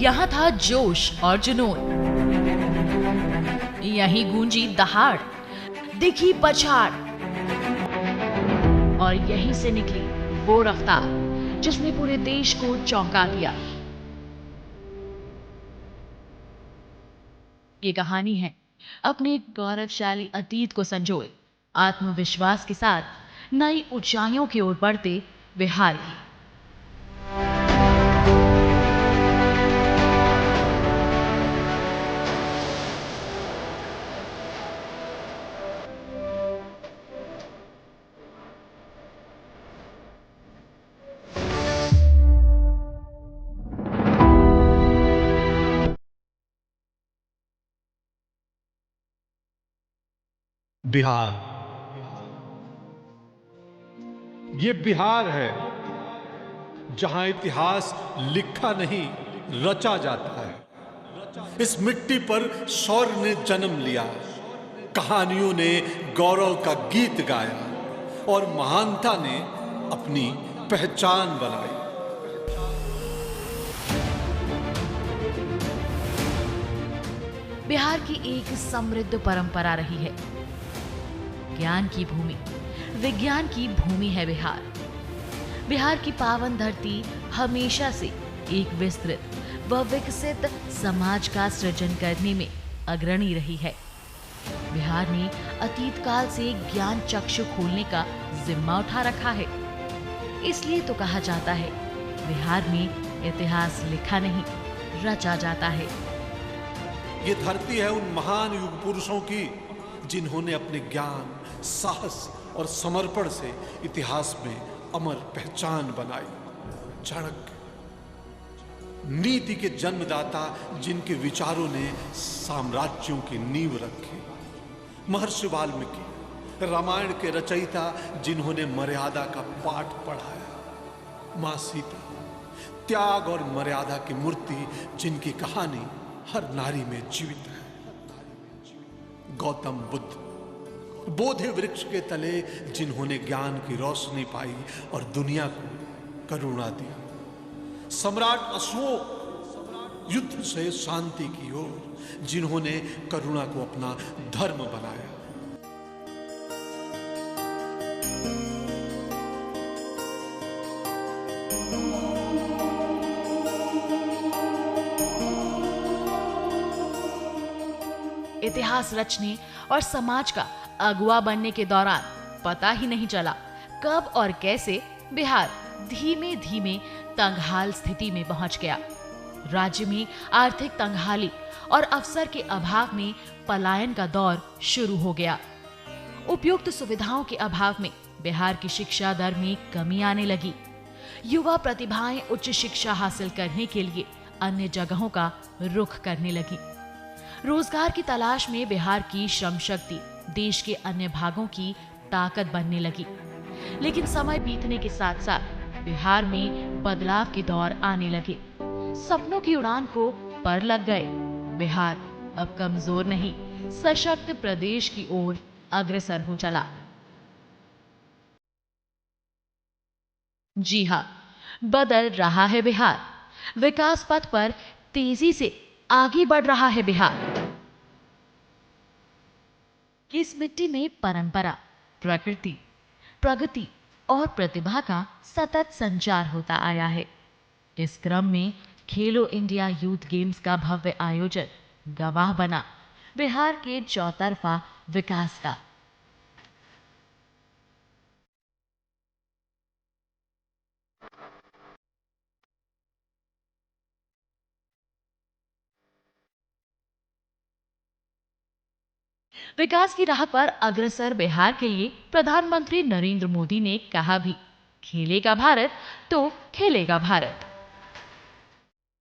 यहाँ था जोश और जुनून, यहीं गूंजी दहाड़, दिखी पछाड़, और यहीं से निकली वो रफ्तार जिसने पूरे देश को चौंका दिया। ये कहानी है अपने गौरवशाली अतीत को संजोए आत्मविश्वास के साथ नई ऊंचाइयों की ओर बढ़ते बिहार की। बिहार, ये बिहार है जहां इतिहास लिखा नहीं रचा जाता है। इस मिट्टी पर शौर्य ने जन्म लिया, कहानियों ने गौरव का गीत गाया और महानता ने अपनी पहचान बनाई। बिहार की एक समृद्ध परंपरा रही है। ज्ञान की भूमि, विज्ञान की भूमि है बिहार। बिहार की पावन धरती हमेशा से एक विस्तृत व विकसित समाज का सृजन करने में अग्रणी रही है। बिहार ने अतीत काल से ज्ञान चक्षु खोलने का जिम्मा उठा रखा है। इसलिए तो कहा जाता है, बिहार में इतिहास लिखा नहीं रचा जाता है। ये धरती है उन महान युग पुरुषों की जिन्होंने अपने ज्ञान, साहस और समर्पण से इतिहास में अमर पहचान बनाई। चाणक्य, नीति के जन्मदाता जिनके विचारों ने साम्राज्यों की नींव रखी। महर्षि वाल्मीकि, रामायण के रचयिता जिन्होंने मर्यादा का पाठ पढ़ाया। मां सीता, त्याग और मर्यादा की मूर्ति जिनकी कहानी हर नारी में जीवित है। गौतम बुद्ध, बोधि वृक्ष के तले जिन्होंने ज्ञान की रोशनी पाई और दुनिया को करुणा दी। सम्राट अशोक, युद्ध से शांति की ओर जिन्होंने करुणा को अपना धर्म बनाया। इतिहास रचने और समाज का अगुवा बनने के दौरान पता ही नहीं चला कब और कैसे बिहार धीमे धीमे तंगहाल स्थिति में पहुंच गया। राज्य में आर्थिक तंगहाली और अवसर के अभाव में पलायन का दौर शुरू हो गया। उपयुक्त सुविधाओं के अभाव में बिहार की शिक्षा दर में कमी आने लगी। युवा प्रतिभाएं उच्च शिक्षा हासिल करने के लिए अन्य जगहों का रुख करने लगी। रोजगार की तलाश में बिहार की श्रम शक्ति देश के अन्य भागों की ताकत बनने लगी। लेकिन समय बीतने के साथ साथ बिहार में बदलाव के दौर आने लगे। सपनों की उड़ान को पर लग गए। बिहार अब कमजोर नहीं, सशक्त प्रदेश की ओर अग्रसर हो चला। जी हाँ, बदल रहा है बिहार। विकास पथ पर तेजी से आगे बढ़ रहा है बिहार। इस मिट्टी में परंपरा, प्रकृति, प्रगति और प्रतिभा का सतत संचार होता आया है। इस क्रम में खेलो इंडिया यूथ गेम्स का भव्य आयोजन गवाह बना बिहार के चौतरफा विकास का। विकास की राह पर अग्रसर बिहार के लिए प्रधानमंत्री नरेंद्र मोदी ने कहा भी, खेलेगा भारत तो खेलेगा भारत।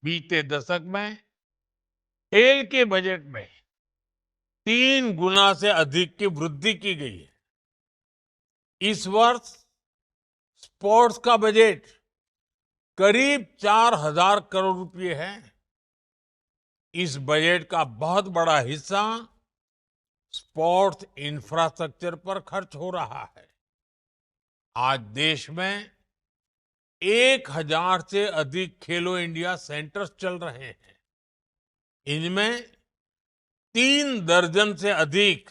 बीते दशक में खेल के बजट में 3 गुना से अधिक की वृद्धि की गई है। इस वर्ष स्पोर्ट्स का बजट करीब 4,000 करोड़ रुपए है। इस बजट का बहुत बड़ा हिस्सा स्पोर्ट्स इंफ्रास्ट्रक्चर पर खर्च हो रहा है। आज देश में 1,000 से अधिक खेलो इंडिया सेंटर्स चल रहे हैं। इनमें 3 दर्जन से अधिक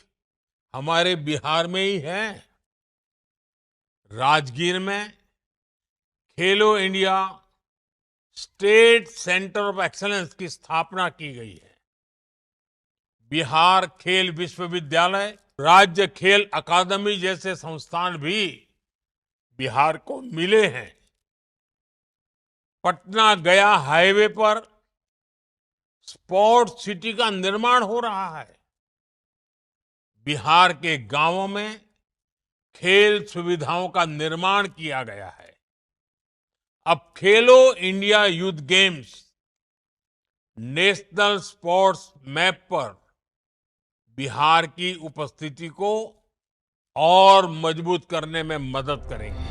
हमारे बिहार में ही है। राजगीर में खेलो India state centre of excellence की स्थापना की गई है। बिहार खेल विश्वविद्यालय, राज्य खेल अकादमी जैसे संस्थान भी बिहार को मिले हैं। पटना गया हाईवे पर स्पोर्ट्स सिटी का निर्माण हो रहा है। बिहार के गांवों में खेल सुविधाओं का निर्माण किया गया है। अब खेलो India youth games national sports map पर बिहार की उपस्थिति को और मजबूत करने में मदद करेंगे।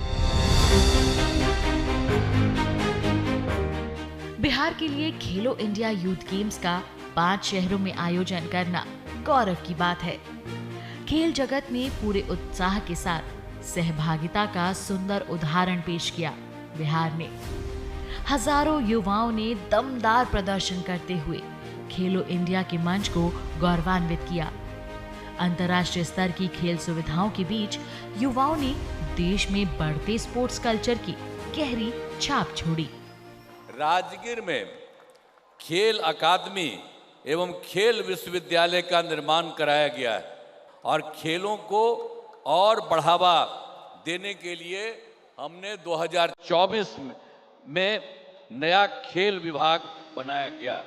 बिहार के लिए खेलो इंडिया यूथ गेम्स का 5 शहरों में आयोजन करना गौरव की बात है। खेल जगत में पूरे उत्साह के साथ सहभागिता का सुंदर उदाहरण पेश किया बिहार ने। हजारों युवाओं ने दमदार प्रदर्शन करते हुए खेलो इंडिया के मंच को गौरवान्वित किया। अंतर्राष्ट्रीय स्तर की खेल सुविधाओं के बीच युवाओं ने देश में बढ़ते स्पोर्ट्स कल्चर की गहरी छाप छोड़ी। राजगीर में खेल अकादमी एवं खेल विश्वविद्यालय का निर्माण कराया गया है और खेलों को और बढ़ावा देने के लिए हमने 2024 में नया खेल विभाग बनाया गया।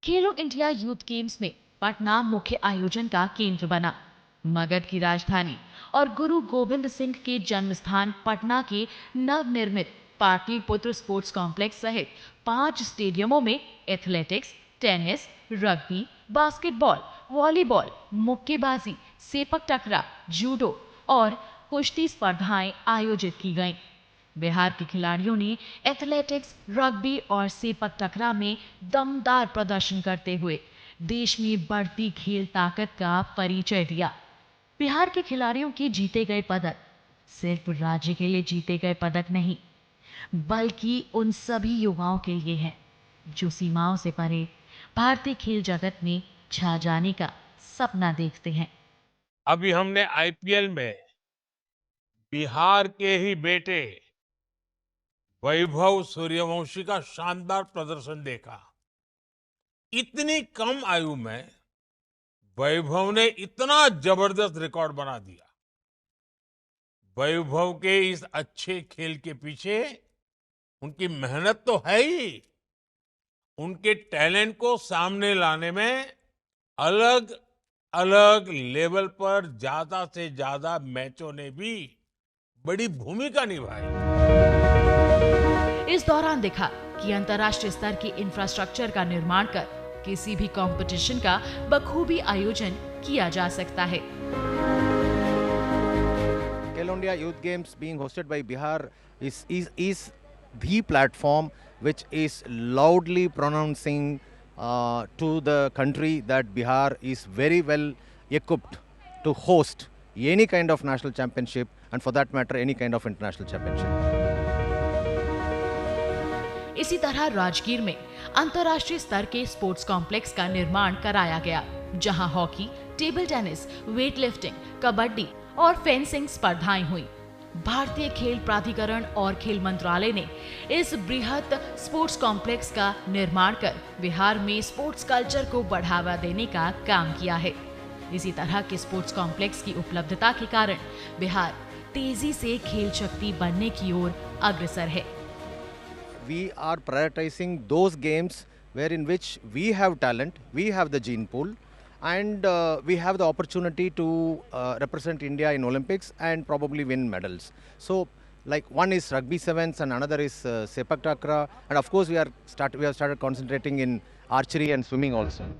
खेलो इंडिया यूथ गेम्स में पटना मुख्य आयोजन का केंद्र बना। मगध की राजधानी और गुरु गोविंद सिंह के जन्म स्थान पटना के नवनिर्मित पाटलिपुत्र स्पोर्ट्स कॉम्प्लेक्स सहित 5 स्टेडियमों में athletics, tennis, rugby, basketball, volleyball, मुक्केबाजी, सेपक टकरा, जूडो और कुश्ती स्पर्धाएं आयोजित की गईं। बिहार के खिलाड़ियों ने एथलेटिक्स, रग्बी और सेपक टकरा में दमदार प्रदर्शन करते हुए देश में बढ़ती खेल ताकत का परिचय दिया। बिहार के खिलाड़ियों के जीते गए पदक सिर्फ राज्य के लिए जीते गए पदक नहीं, बल्कि उन सभी युवाओं के लिए है जो सीमाओं से परे भारतीय खेल जगत में छा जाने का सपना देखते हैं। अभी हमने आईपीएल में बिहार के ही बेटे वैभव सूर्यवंशी का शानदार प्रदर्शन देखा। इतनी कम आयु में वैभव ने इतना जबरदस्त रिकॉर्ड बना दिया। वैभव के इस अच्छे खेल के पीछे उनकी मेहनत तो है ही, उनके टैलेंट को सामने लाने में अलग अलग लेवल पर ज्यादा से ज्यादा मैचों ने भी बड़ी भूमिका निभाई। इस दौरान देखा कि अंतर्राष्ट्रीय स्तर के इंफ्रास्ट्रक्चर का निर्माण कर किसी भी कंपटीशन का बखूबी आयोजन किया जा सकता है। Khelo India Youth Games being hosted by Bihar is the platform which is loudly pronouncing to the country that Bihar is very well equipped to host any kind of national championship and for that matter any kind of international championship. इसी तरह राजगीर में अंतर्राष्ट्रीय स्तर के sports complex का निर्माण कराया गया, जहां hockey, table tennis, weight lifting, kabaddi और फेंसिंग स्पर्धाएं हुई। भारतीय खेल प्राधिकरण और खेल मंत्रालय ने इस बृहत स्पोर्ट्स कॉम्प्लेक्स का निर्माण कर बिहार में स्पोर्ट्स कल्चर को बढ़ावा देने का काम किया है। इसी तरह के स्पोर्ट्स कॉम्प्लेक्स की उपलब्धता के कारण बिहार तेजी से खेल शक्ति बनने की ओर अग्रसर है। We are prioritizing those games where in which we have talent, we have the gene pool, and we have the opportunity to represent India in Olympics and probably win medals. So, like one is rugby sevens and another is sepak takraw, and of course we have started concentrating in archery and swimming also.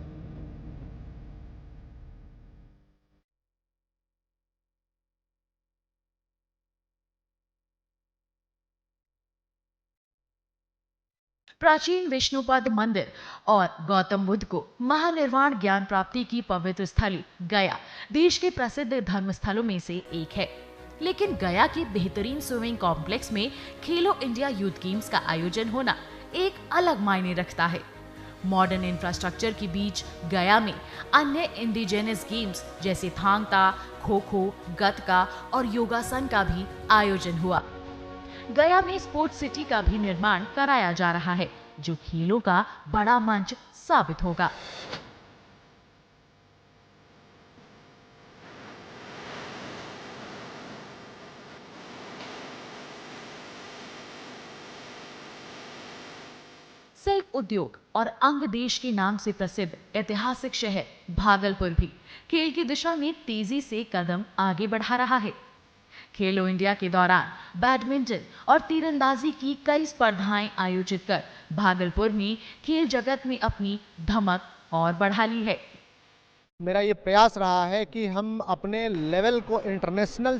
प्राचीन विष्णुपद मंदिर और गौतम बुद्ध को महानिर्वाण ज्ञान प्राप्ति की पवित्र स्थली गया देश के प्रसिद्ध धर्म स्थलों में से एक है। लेकिन गया के बेहतरीन स्विमिंग कॉम्प्लेक्स में खेलो इंडिया यूथ गेम्स का आयोजन होना एक अलग मायने रखता है। मॉडर्न इंफ्रास्ट्रक्चर के बीच गया में अन्य इंडिजिनस गेम्स जैसे थांग ता, खो खो, गतका और योगासन का भी आयोजन हुआ। गया में स्पोर्ट्स सिटी का भी निर्माण कराया जा रहा है, जो खेलों का बड़ा मंच साबित होगा। सिल्क उद्योग और अंग देश के नाम से प्रसिद्ध ऐतिहासिक शहर भागलपुर भी खेल की दिशा में तेजी से कदम आगे बढ़ा रहा है। खेलो इंडिया के दौरान बैडमिंटन और तीरंदाजी की कई स्पर्धाएं आयोजित कर भागलपुर ने खेल जगत में अपनी धमक और बढ़ा ली है। मेरा ये प्रयास रहा है कि हम अपने लेवल को इंटरनेशनल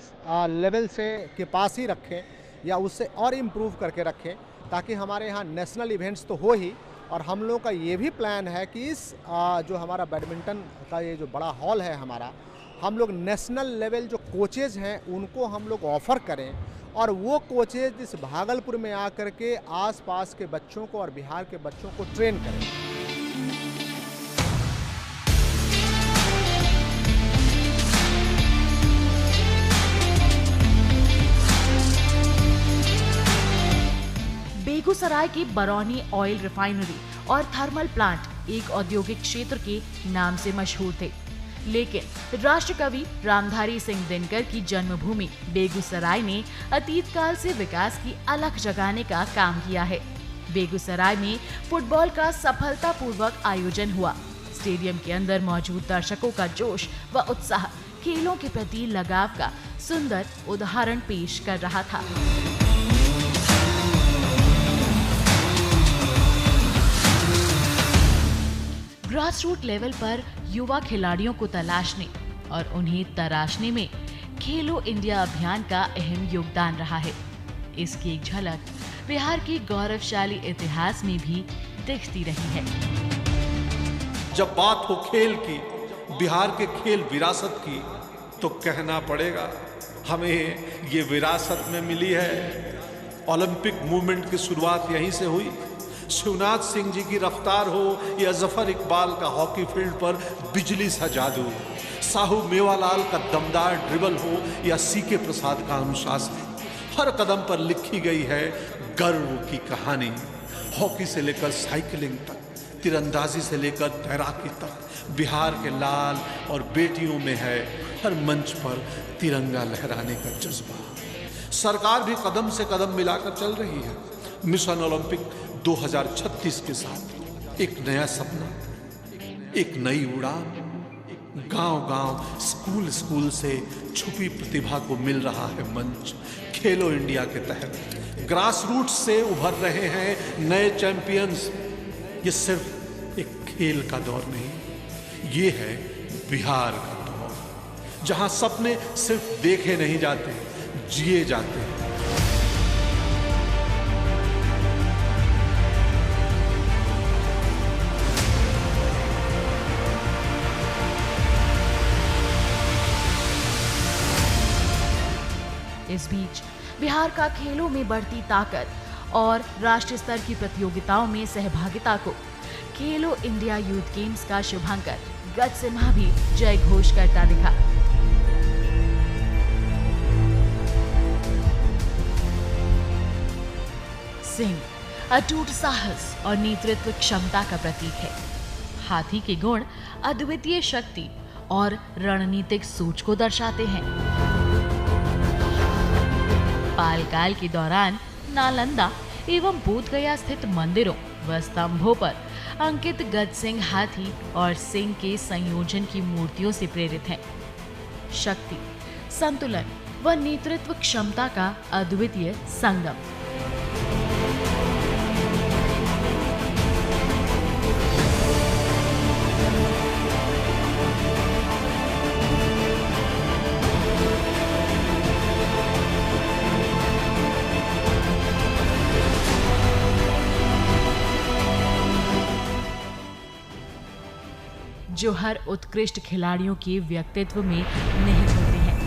लेवल से के पास ही रखें या उससे और इम्प्रूव करके रखें, ताकि हमारे यहाँ नेशनल इवेंट्स तो हो ही, और हम लोग का ये भी प्लान है कि इस जो हमारा बैडमिंटन का ये जो बड़ा हॉल है हमारा, हम लोग नेशनल लेवल जो कोचेज हैं उनको हम लोग ऑफ़र करें, और वो कोचेज इस भागलपुर में आकर के आसपास के बच्चों को और बिहार के बच्चों को ट्रेन करें। बेगूसराय की बरौनी ऑयल रिफाइनरी और थर्मल प्लांट एक औद्योगिक क्षेत्र के नाम से मशहूर थे, लेकिन राष्ट्रकवि रामधारी सिंह दिनकर की जन्मभूमि बेगूसराय ने अतीत काल से विकास की अलख जगाने का काम किया है। बेगूसराय में फुटबॉल का सफलतापूर्वक आयोजन हुआ। स्टेडियम के अंदर मौजूद दर्शकों का जोश व उत्साह खेलों के प्रति लगाव का सुंदर उदाहरण पेश कर रहा था। ग्रासरूट लेवल पर युवा खिलाड़ियों को तलाशने और उन्हें तराशने में खेलो इंडिया अभियान का अहम योगदान रहा है। इसकी एक झलक बिहार के गौरवशाली इतिहास में भी दिखती रही है। जब बात हो खेल की, बिहार के खेल विरासत की, तो कहना पड़ेगा हमें ये विरासत में मिली है। ओलंपिक मूवमेंट की शुरुआत यहीं से हुई। शिवनाथ सिंह जी की रफ्तार हो या जफर इकबाल का हॉकी फील्ड पर बिजली सा जादू, साहू मेवालाल का दमदार ड्रिबल हो या सीके प्रसाद का अनुशासन, हर कदम पर लिखी गई है गर्व की कहानी। हॉकी से लेकर साइकिलिंग तक, तीरंदाजी से लेकर तैराकी तक, बिहार के लाल और बेटियों में है हर मंच पर तिरंगा लहराने का जज्बा। सरकार भी कदम से कदम मिलाकर चल रही है। मिशन ओलंपिक 2036 के साथ एक नया सपना, एक नई उड़ान। गांव-गांव, स्कूल से छुपी प्रतिभा को मिल रहा है मंच। खेलो इंडिया के तहत ग्रास रूट से उभर रहे हैं नए चैंपियंस। ये सिर्फ एक खेल का दौर नहीं, ये है बिहार का दौर, जहां सपने सिर्फ देखे नहीं जाते, जिए जाते हैं। इस बीच बिहार का खेलों में बढ़ती ताकत और राष्ट्रीय स्तर की प्रतियोगिताओं में सहभागिता को खेलो इंडिया यूथ गेम्स का शुभांकर गज सिम्हा भी जय घोष करता दिखा। सिंह अटूट साहस और नेतृत्व क्षमता का प्रतीक है। हाथी के गुण अद्वितीय शक्ति और रणनीतिक सोच को दर्शाते हैं। पाल काल के दौरान नालंदा एवं बोधगया स्थित मंदिरों व स्तंभों पर अंकित गज सिंह हाथी और सिंह के संयोजन की मूर्तियों से प्रेरित हैं। शक्ति, संतुलन व नेतृत्व क्षमता का अद्वितीय संगम। जो हर उत्कृष्ट खिलाड़ियों के व्यक्तित्व में निहित होते हैं।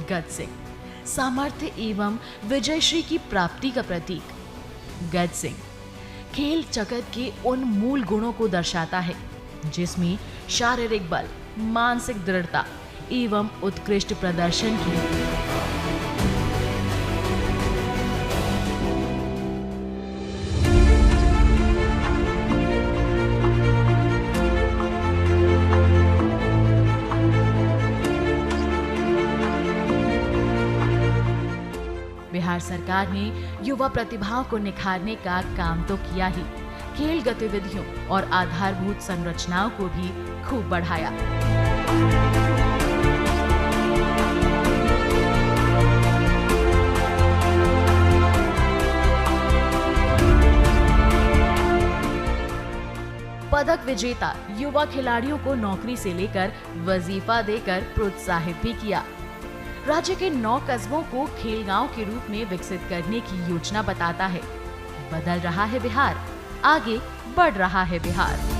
गज सिंह सामर्थ्य एवं विजयश्री की प्राप्ति का प्रतीक। गज सिंह खेल जगत के उन मूल गुणों को दर्शाता है जिसमें शारीरिक बल, मानसिक दृढ़ता एवं उत्कृष्ट प्रदर्शन की बिहार सरकार ने युवा प्रतिभाओं को निखारने का काम तो किया ही, खेल गतिविधियों और आधारभूत संरचनाओं को भी खूब बढ़ाया। पदक विजेता युवा खिलाड़ियों को नौकरी से लेकर वजीफा देकर प्रोत्साहित भी किया। राज्य के 9 कस्बों को खेल गांव के रूप में विकसित करने की योजना बताता है। बदल रहा है बिहार, आगे बढ़ रहा है बिहार।